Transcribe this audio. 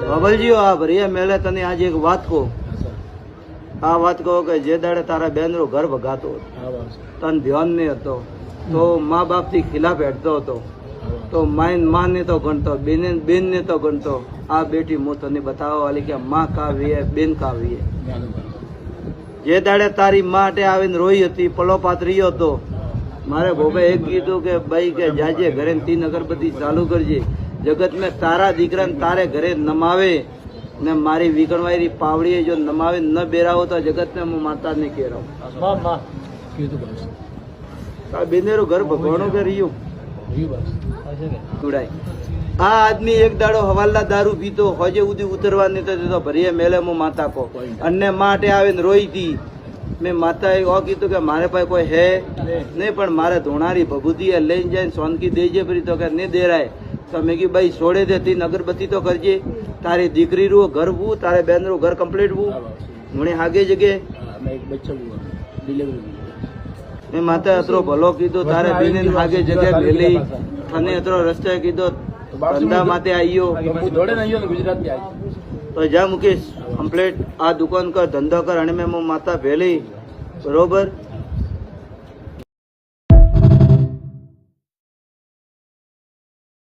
બાબલજી આ ભરિયા મેલે તને આજે એક વાત કહું, આ વાત કહો કે જે દાડે તારા બેન નો ઘર ભગાતો તને ધ્યાન નહીં હતો તો મા બાપ થી ખિલાફ હેઠતો હતો તો માં ને તો ગણતો, બેન ને તો ગણતો. આ બેટી હું તને બતાવવા વાલી કે માં કાવીએ બેન કાવીએ. જે દાડે તારી માટે આવીને રોઈ હતી, પલો પાથરીયો હતો, મારે ભોગે એક કીધું કે ભાઈ કે જાજે ઘરે તીન અગરબત્તી ચાલુ કરજે, જગત મેં તારા દીકરાને તારે ઘરે નમાવે ને મારી વિકણવાયેલી પાવડીએ જો નમાવે ન બેરાવો તો જગત ને હું માતા ને કેરાવ. બેનેરું ઘર ભગવાનનું કે રહ્યું આ આદમી એક દાડો હવાલા દારૂ પીતો, હોજે ઉદી ઉતરવા નહીં તો ભરીએ મેલે હું માતા કો અને માટે આવીને રોઈ હતી. મેં માતા એ કીધું કે મારે પાસે કોઈ હે નહીં, પણ મારે ધોણારી ભભૂતિ લઈને જાય સોનકી દેજે ફરી તો કે નહીં દેરાય. તો મેં કીધું ભાઈ છોડે દે, તીન અગરબત્તી તો કરજે, તારી દીકરીનું ઘર હું, તારે બેનનું ઘર કમ્પ્લીટ હું મને હાગે જગે. મેં માતા અતરો ભલો કીધું, તારે બેને હાગે જગ્યા ભેલી અને અતરો રસ્તે કીધો ધંધા માટે આવ્યો તો જા મુકેશ કમ્પ્લીટ આ દુકાન કર, ધંધો કર. અને મેં માતા ભેલી બરોબર